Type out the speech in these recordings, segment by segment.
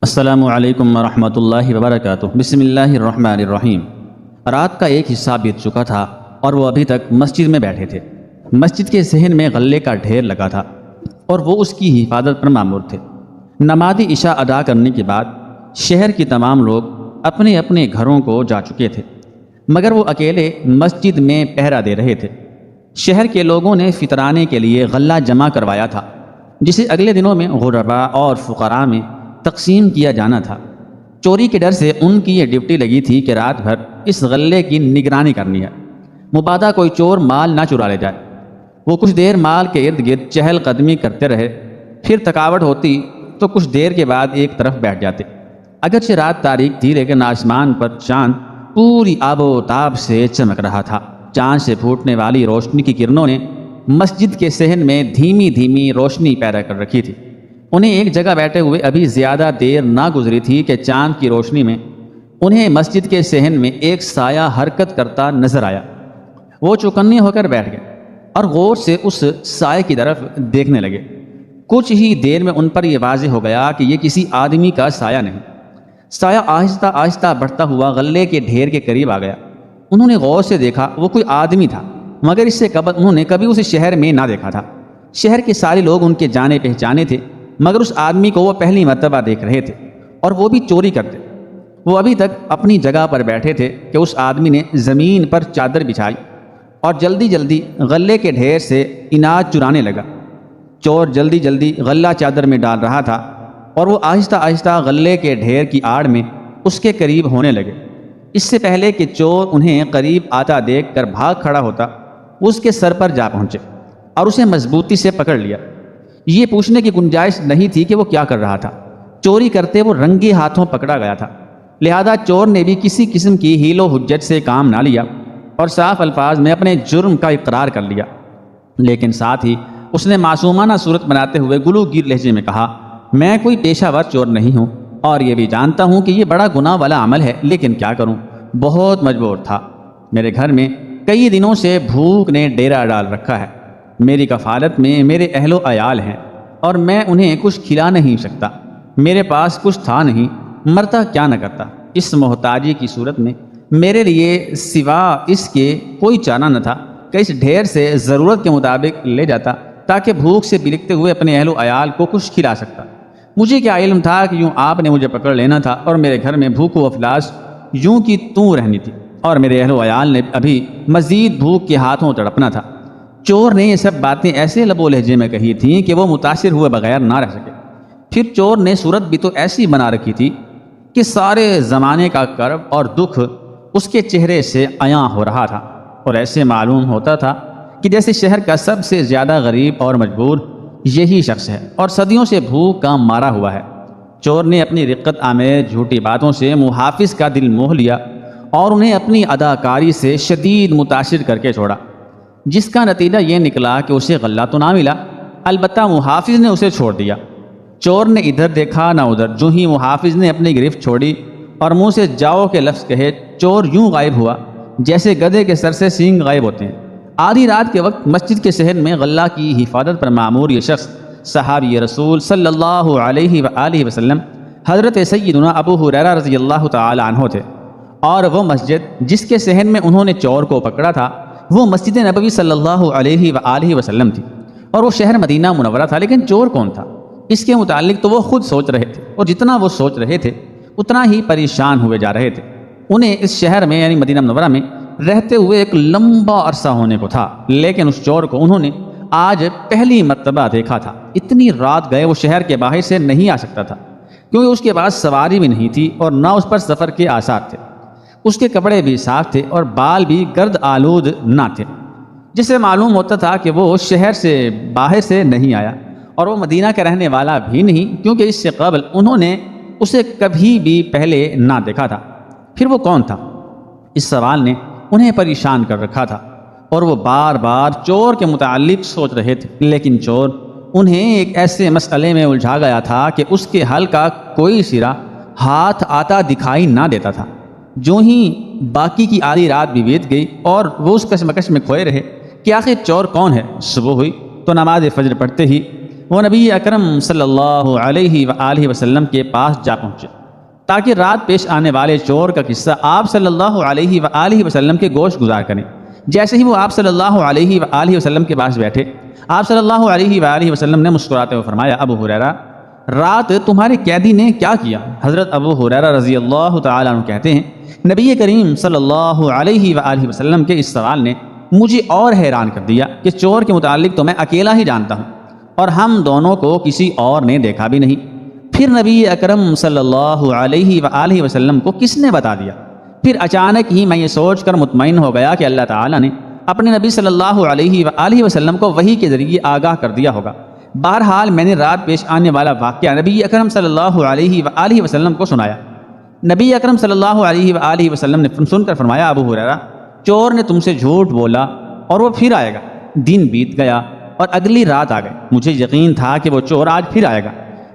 السلام علیکم ورحمۃ اللہ وبرکاتہ۔ بسم اللہ الرحمن الرحیم۔ رات کا ایک حصہ بیت چکا تھا اور وہ ابھی تک مسجد میں بیٹھے تھے۔ مسجد کے صحن میں غلے کا ڈھیر لگا تھا اور وہ اس کی حفاظت پر مامور تھے۔ نماز عشاء ادا کرنے کے بعد شہر کے تمام لوگ اپنے اپنے گھروں کو جا چکے تھے، مگر وہ اکیلے مسجد میں پہرا دے رہے تھے۔ شہر کے لوگوں نے فطرانے کے لیے غلہ جمع کروایا تھا، جسے اگلے دنوں میں غرباء اور فقراء میں تقسیم کیا جانا تھا۔ چوری کے ڈر سے ان کی یہ ڈیوٹی لگی تھی کہ رات بھر اس غلے کی نگرانی کرنی ہے، مبادا کوئی چور مال نہ چرا لے جائے۔ وہ کچھ دیر مال کے ارد گرد چہل قدمی کرتے رہے، پھر تھکاوٹ ہوتی تو کچھ دیر کے بعد ایک طرف بیٹھ جاتے۔ اگرچہ رات تاریک تھی لیکن آسمان پر چاند پوری آب و تاب سے چمک رہا تھا۔ چاند سے پھوٹنے والی روشنی کی کرنوں نے مسجد کے صحن میں دھیمی دھیمی روشنی پیدا کر رکھی تھی۔ انہیں ایک جگہ بیٹھے ہوئے ابھی زیادہ دیر نہ گزری تھی کہ چاند کی روشنی میں انہیں مسجد کے صحن میں ایک سایہ حرکت کرتا نظر آیا۔ وہ چوکنے ہو کر بیٹھ گئے اور غور سے اس سائے کی طرف دیکھنے لگے۔ کچھ ہی دیر میں ان پر یہ واضح ہو گیا کہ یہ کسی آدمی کا سایہ نہیں۔ سایہ آہستہ آہستہ بڑھتا ہوا غلے کے ڈھیر کے قریب آ گیا۔ انہوں نے غور سے دیکھا، وہ کوئی آدمی تھا، مگر اس سے قبل انہوں نے کبھی اسے شہر میں نہ دیکھا تھا۔ شہر کے سارے لوگ ان کے جانے پہچانے تھے، مگر اس آدمی کو وہ پہلی مرتبہ دیکھ رہے تھے، اور وہ بھی چوری کرتے۔ وہ ابھی تک اپنی جگہ پر بیٹھے تھے کہ اس آدمی نے زمین پر چادر بچھائی اور جلدی جلدی غلے کے ڈھیر سے اناج چرانے لگا۔ چور جلدی جلدی غلہ چادر میں ڈال رہا تھا اور وہ آہستہ آہستہ غلے کے ڈھیر کی آڑ میں اس کے قریب ہونے لگے۔ اس سے پہلے کہ چور انہیں قریب آتا دیکھ کر بھاگ کھڑا ہوتا، وہ اس کے سر پر جا پہنچے اور اسے مضبوطی سے پکڑ لیا۔ یہ پوچھنے کی گنجائش نہیں تھی کہ وہ کیا کر رہا تھا۔ چوری کرتے وہ رنگے ہاتھوں پکڑا گیا تھا، لہذا چور نے بھی کسی قسم کی حیل و حجت سے کام نہ لیا اور صاف الفاظ میں اپنے جرم کا اقرار کر لیا۔ لیکن ساتھ ہی اس نے معصومانہ صورت بناتے ہوئے گلوگیر لہجے میں کہا، میں کوئی پیشہ ور چور نہیں ہوں اور یہ بھی جانتا ہوں کہ یہ بڑا گناہ والا عمل ہے، لیکن کیا کروں، بہت مجبور تھا۔ میرے گھر میں کئی دنوں سے بھوک نے ڈیرا ڈال رکھا ہے۔ میری کفالت میں میرے اہل و عیال ہیں اور میں انہیں کچھ کھلا نہیں سکتا۔ میرے پاس کچھ تھا نہیں، مرتا کیا نہ کرتا۔ اس محتاجی کی صورت میں میرے لیے سوا اس کے کوئی چارہ نہ تھا کہ اس ڈھیر سے ضرورت کے مطابق لے جاتا تاکہ بھوک سے بلکتے ہوئے اپنے اہل و عیال کو کچھ کھلا سکتا۔ مجھے کیا علم تھا کہ یوں آپ نے مجھے پکڑ لینا تھا اور میرے گھر میں بھوک و افلاس یوں کی توں رہنی تھی، اور میرے اہل و عیال نے ابھی مزید بھوک کے ہاتھوں تڑپنا تھا۔ چور نے یہ سب باتیں ایسے لب و لہجے میں کہی تھیں کہ وہ متاثر ہوئے بغیر نہ رہ سکے۔ پھر چور نے صورت بھی تو ایسی بنا رکھی تھی کہ سارے زمانے کا کرب اور دکھ اس کے چہرے سے عیاں ہو رہا تھا، اور ایسے معلوم ہوتا تھا کہ جیسے شہر کا سب سے زیادہ غریب اور مجبور یہی شخص ہے اور صدیوں سے بھوک کا مارا ہوا ہے۔ چور نے اپنی رقت آمیز جھوٹی باتوں سے محافظ کا دل موہ لیا اور انہیں اپنی اداکاری سے شدید متاثر کر کے چھوڑا، جس کا نتیجہ یہ نکلا کہ اسے غلہ تو نہ ملا، البتہ محافظ نے اسے چھوڑ دیا۔ چور نے ادھر دیکھا نہ ادھر، جو ہی محافظ نے اپنی گرفت چھوڑی اور منہ سے جاؤ کے لفظ کہے، چور یوں غائب ہوا جیسے گدھے کے سر سے سینگ غائب ہوتے ہیں۔ آدھی رات کے وقت مسجد کے صحن میں غلہ کی حفاظت پر مامور یہ شخص صحابی رسول صلی اللہ علیہ وآلہ وسلم حضرت سیدنا ابو ہریرہ رضی اللہ تعالی عنہ تھے، اور وہ مسجد جس کے صحن میں انہوں نے چور کو پکڑا تھا وہ مسجد نبوی صلی اللہ علیہ وآلہ وسلم تھی، اور وہ شہر مدینہ منورہ تھا۔ لیکن چور کون تھا، اس کے متعلق تو وہ خود سوچ رہے تھے، اور جتنا وہ سوچ رہے تھے اتنا ہی پریشان ہوئے جا رہے تھے۔ انہیں اس شہر میں یعنی مدینہ منورہ میں رہتے ہوئے ایک لمبا عرصہ ہونے کو تھا، لیکن اس چور کو انہوں نے آج پہلی مرتبہ دیکھا تھا۔ اتنی رات گئے وہ شہر کے باہر سے نہیں آ سکتا تھا، کیونکہ اس کے پاس سواری بھی نہیں تھی اور نہ اس پر سفر کے آثار تھے۔ اس کے کپڑے بھی صاف تھے اور بال بھی گرد آلود نہ تھے، جس سے معلوم ہوتا تھا کہ وہ شہر سے باہر سے نہیں آیا، اور وہ مدینہ کا رہنے والا بھی نہیں، کیونکہ اس سے قبل انہوں نے اسے کبھی بھی پہلے نہ دیکھا تھا۔ پھر وہ کون تھا؟ اس سوال نے انہیں پریشان کر رکھا تھا، اور وہ بار بار چور کے متعلق سوچ رہے تھے، لیکن چور انہیں ایک ایسے مسئلے میں الجھا گیا تھا کہ اس کے حل کا کوئی سرا ہاتھ آتا دکھائی نہ دیتا تھا۔ جو ہی باقی کی آدھی رات بھی بیت گئی اور وہ اس کشمکش میں کھوئے رہے کہ آخر چور کون ہے۔ صبح ہوئی تو نماز فجر پڑھتے ہی وہ نبی اکرم صلی اللہ علیہ وآلہ وسلم کے پاس جا پہنچے تاکہ رات پیش آنے والے چور کا قصہ آپ صلی اللہ علیہ وآلہ وسلم کے گوش گزار کریں۔ جیسے ہی وہ آپ صلی اللہ علیہ وآلہ وسلم کے پاس بیٹھے، آپ صلی اللہ علیہ وآلہ وسلم نے مسکراتے ہوئے فرمایا، ابو ہریرہ، رات تمہارے قیدی نے کیا کیا؟ حضرت ابو ہریرہ رضی اللہ تعالیٰ عنہ کہتے ہیں، نبی کریم صلی اللہ علیہ وآلہ وسلم کے اس سوال نے مجھے اور حیران کر دیا کہ چور کے متعلق تو میں اکیلا ہی جانتا ہوں اور ہم دونوں کو کسی اور نے دیکھا بھی نہیں، پھر نبی اکرم صلی اللہ علیہ وآلہ وسلم کو کس نے بتا دیا؟ پھر اچانک ہی میں یہ سوچ کر مطمئن ہو گیا کہ اللہ تعالیٰ نے اپنے نبی صلی اللہ علیہ وآلہ وسلم کو وحی کے ذریعے آگاہ کر دیا ہوگا۔ بہرحال میں نے رات پیش آنے والا واقعہ نبی اکرم صلی اللہ علیہ وآلہ وسلم کو سنایا۔ نبی اکرم صلی اللہ علیہ وآلہ وسلم نے سن کر فرمایا، ابو ہریرہ، چور نے تم سے جھوٹ بولا اور وہ پھر آئے گا۔ دن بیت گیا اور اگلی رات آ گئی۔ مجھے یقین تھا کہ وہ چور آج پھر آئے گا،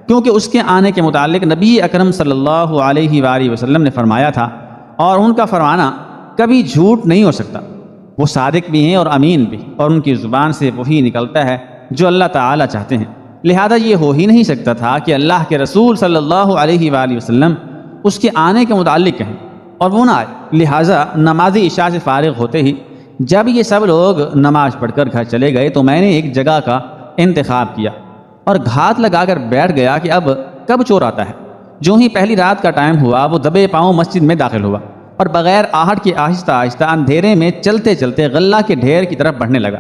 کیونکہ اس کے آنے کے متعلق نبی اکرم صلی اللہ علیہ وآلہ وسلم نے فرمایا تھا، اور ان کا فرمانا کبھی جھوٹ نہیں ہو سکتا۔ وہ صادق بھی ہیں اور امین بھی، اور ان کی زبان سے وہی نکلتا ہے جو اللہ تعالیٰ چاہتے ہیں، لہذا یہ ہو ہی نہیں سکتا تھا کہ اللہ کے رسول صلی اللہ علیہ وآلہ وسلم اس کے آنے کے متعلق کہیں اور وہ نہ آئے۔ لہٰذا نماز عشاء سے فارغ ہوتے ہی جب یہ سب لوگ نماز پڑھ کر گھر چلے گئے تو میں نے ایک جگہ کا انتخاب کیا اور گھات لگا کر بیٹھ گیا کہ اب کب چور آتا ہے۔ جو ہی پہلی رات کا ٹائم ہوا، وہ دبے پاؤں مسجد میں داخل ہوا اور بغیر آہٹ کے آہستہ آہستہ اندھیرے میں چلتے چلتے غلہ کے ڈھیر کی طرف بڑھنے لگا۔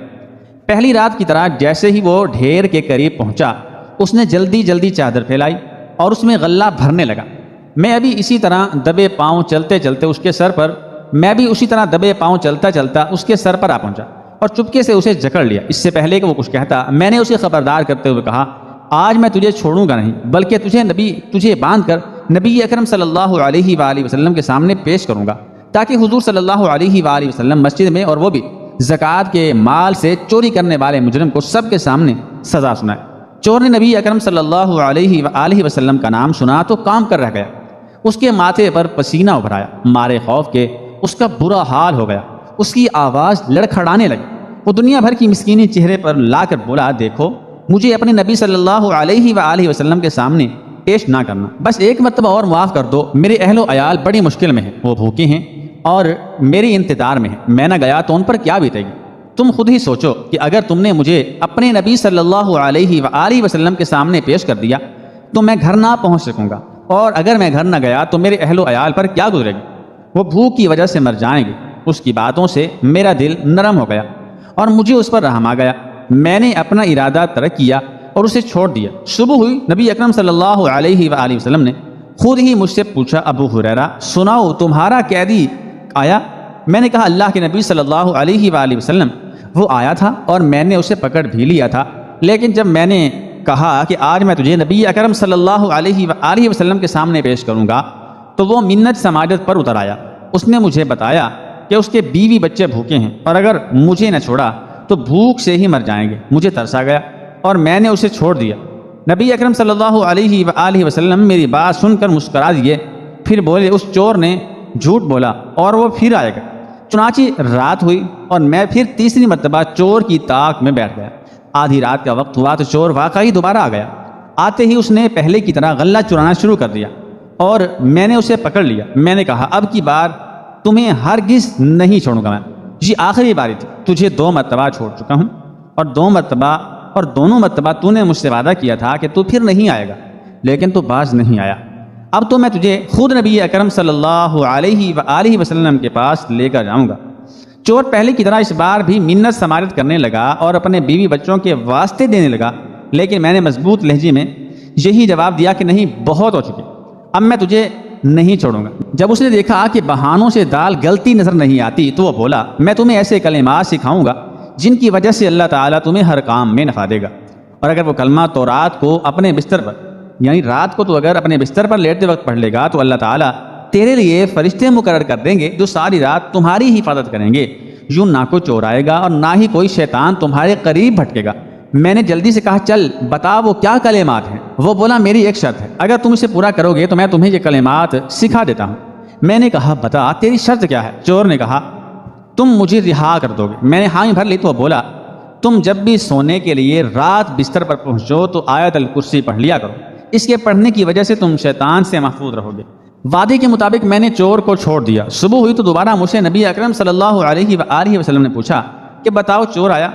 پہلی رات کی طرح جیسے ہی وہ ڈھیر کے قریب پہنچا، اس نے جلدی جلدی چادر پھیلائی اور اس میں غلہ بھرنے لگا۔ میں ابھی اسی طرح دبے پاؤں چلتے چلتے اس کے سر پر آ پہنچا اور چپکے سے اسے جکڑ لیا۔ اس سے پہلے کہ وہ کچھ کہتا، میں نے اسے خبردار کرتے ہوئے کہا، آج میں تجھے چھوڑوں گا نہیں، بلکہ تجھے باندھ کر نبی اکرم صلی اللہ علیہ وآلہ وسلم کے سامنے پیش کروں گا، تاکہ حضور صلی اللہ علیہ وآلہ وسلم مسجد میں، اور وہ بھی زکوٰۃ کے مال سے چوری کرنے والے مجرم کو سب کے سامنے سزا سنائے۔ چور نے نبی اکرم صلی اللہ علیہ وآلہ وسلم کا نام سنا تو کام کر رہ گیا، اس کے ماتھے پر پسینہ ابھر آیا، مارے خوف کے اس کا برا حال ہو گیا، اس کی آواز لڑکھڑانے لگی۔ وہ دنیا بھر کی مسکینی چہرے پر لا کر بولا، دیکھو مجھے اپنے نبی صلی اللہ علیہ وآلہ وسلم کے سامنے پیش نہ کرنا، بس ایک مرتبہ اور معاف کر دو، میرے اہل و عیال بڑی مشکل میں ہیں، وہ بھوکے ہیں اور میری انتظار میں ہیں، میں نہ گیا تو ان پر کیا بیتے گی؟ تم خود ہی سوچو کہ اگر تم نے مجھے اپنے نبی صلی اللہ علیہ وآلہ وسلم کے سامنے پیش کر دیا تو میں گھر نہ پہنچ سکوں گا، اور اگر میں گھر نہ گیا تو میرے اہل و عیال پر کیا گزرے گی؟ وہ بھوک کی وجہ سے مر جائیں گے۔ اس کی باتوں سے میرا دل نرم ہو گیا اور مجھے اس پر رحم آ گیا۔ میں نے اپنا ارادہ ترک کیا اور اسے چھوڑ دیا۔ صبح ہوئی، نبی اکرم صلی اللہ علیہ وآلہ وسلم نے خود ہی مجھ سے پوچھا، ابو ہریرہ سناؤ تمہارا قیدی آیا؟ میں نے کہا، اللہ کے نبی صلی اللہ علیہ وآلہ وسلم وہ آیا تھا اور میں نے اسے پکڑ بھی لیا تھا، لیکن جب میں نے کہا کہ آج میں تجھے نبی اکرم صلی اللہ علیہ وآلہ وسلم کے سامنے پیش کروں گا تو وہ منت سماجت پر اتر آیا۔ اس نے مجھے بتایا کہ اس کے بیوی بچے بھوکے ہیں اور اگر مجھے نہ چھوڑا تو بھوک سے ہی مر جائیں گے۔ مجھے ترس آ گیا اور میں نے اسے چھوڑ دیا۔ نبی اکرم صلی اللہ علیہ وآلہ وسلم میری بات سن کر مسکرا دیے، پھر بولے، اس چور نے جھوٹ بولا اور وہ پھر آئے گا۔ چنانچہ رات ہوئی اور میں پھر تیسری مرتبہ چور کی طاق میں بیٹھ گیا۔ آدھی رات کا وقت ہوا تو چور واقعی دوبارہ آ گیا۔ آتے ہی اس نے پہلے کی طرح غلہ چرانا شروع کر دیا اور میں نے اسے پکڑ لیا۔ میں نے کہا، اب کی بار تمہیں ہرگز نہیں چھوڑوں گا، میں یہ آخری باری تھی، تجھے 2 مرتبہ چھوڑ چکا ہوں اور دونوں مرتبہ تو نے مجھ سے وعدہ کیا تھا کہ تو پھر نہیں آئے گا، لیکن تو باز نہیں آیا۔ اب تو میں تجھے خود نبی اکرم صلی اللہ علیہ وآلہ وسلم کے پاس لے کر جاؤں گا۔ چور پہلے کی طرح اس بار بھی منت سماجت کرنے لگا اور اپنے بیوی بچوں کے واسطے دینے لگا، لیکن میں نے مضبوط لہجے میں یہی جواب دیا کہ نہیں، بہت ہو چکے، اب میں تجھے نہیں چھوڑوں گا۔ جب اس نے دیکھا کہ بہانوں سے دال گلتی نظر نہیں آتی تو وہ بولا، میں تمہیں ایسے کلمات سکھاؤں گا جن کی وجہ سے اللہ تعالیٰ تمہیں ہر کام میں نفع دے گا، اور اگر وہ کلمہ تو رات کو اپنے بستر پر، یعنی رات کو تو اگر اپنے بستر پر لیٹتے وقت پڑھ لے گا تو اللہ تعالیٰ تیرے لیے فرشتے مقرر کر دیں گے جو ساری رات تمہاری حفاظت کریں گے، یوں نہ کوئی چور آئے گا اور نہ ہی کوئی شیطان تمہارے قریب بھٹکے گا۔ میں نے جلدی سے کہا، چل بتا وہ کیا کلمات ہیں؟ وہ بولا، میری ایک شرط ہے، اگر تم اسے پورا کرو گے تو میں تمہیں یہ کلمات سکھا دیتا ہوں۔ میں نے کہا، بتا تیری شرط کیا ہے؟ چور نے کہا، تم مجھے رہا کر دو گے۔ میں نے ہاں بھر لی تو وہ بولا، تم جب بھی سونے کے لیے رات بستر پر پہنچو تو آیت الکرسی پڑھ لیا کرو، اس کے پڑھنے کی وجہ سے تم شیطان سے محفوظ رہو گے۔ وعدے کے مطابق میں نے چور کو چھوڑ دیا۔ صبح ہوئی تو دوبارہ مجھ سے نبی اکرم صلی اللہ علیہ وآلہ وسلم نے پوچھا کہ بتاؤ چور آیا؟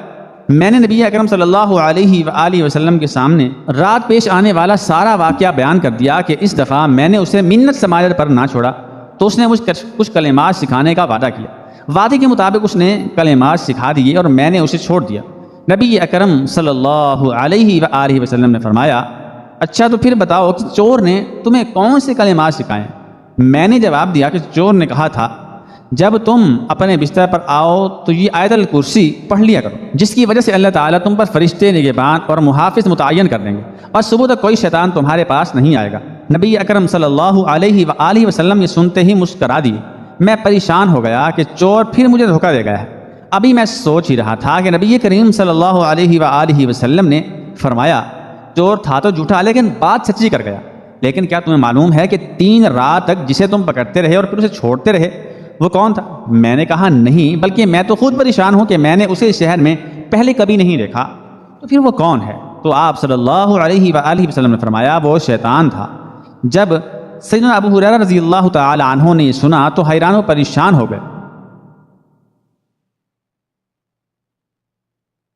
میں نے نبی اکرم صلی اللہ علیہ وآلہ وسلم کے سامنے رات پیش آنے والا سارا واقعہ بیان کر دیا کہ اس دفعہ میں نے اسے منت سماجت پر نہ چھوڑا تو اس نے مجھ کچھ کلمات سکھانے کا وعدہ کیا۔ وعدے کے مطابق اس نے کلمات سکھا دیے اور میں نے اسے چھوڑ دیا۔ نبی اکرم صلی اللہ علیہ وآلہ وسلم نے فرمایا اچھا تو پھر بتاؤ کہ چور نے تمہیں کون سے کلمات سکھائے؟ میں نے جواب دیا کہ چور نے کہا تھا جب تم اپنے بستر پر آؤ تو یہ آیت الکرسی پڑھ لیا کرو، جس کی وجہ سے اللہ تعالیٰ تم پر فرشتے نگہبان اور محافظ متعین کر دیں گے اور صبح تک کوئی شیطان تمہارے پاس نہیں آئے گا۔ نبی اکرم صلی اللہ علیہ وآلہ وسلم یہ سنتے ہی مسکرا دیے۔ میں پریشان ہو گیا کہ چور پھر مجھے دھوکہ دے گیا ہے۔ ابھی میں سوچ ہی رہا تھا کہ نبی کریم صلی اللہ علیہ وآلہ وسلم نے فرمایا چور تھا تو جھوٹا لیکن بات سچی کر گیا۔ لیکن کیا تمہیں معلوم ہے کہ 3 رات تک جسے تم پکڑتے رہے اور پھر اسے چھوڑتے رہے وہ کون تھا؟ میں نے کہا نہیں، بلکہ میں تو خود پریشان ہوں کہ میں نے اسے اس شہر میں پہلے کبھی نہیں دیکھا۔ تو پھر وہ کون ہے؟ تو آپ صلی اللہ علیہ وآلہ وسلم نے فرمایا وہ شیطان تھا۔ جب سیدنا ابو ہریرہ رضی اللہ تعالی عنہ نے یہ سنا تو حیران و پریشان ہو گئے۔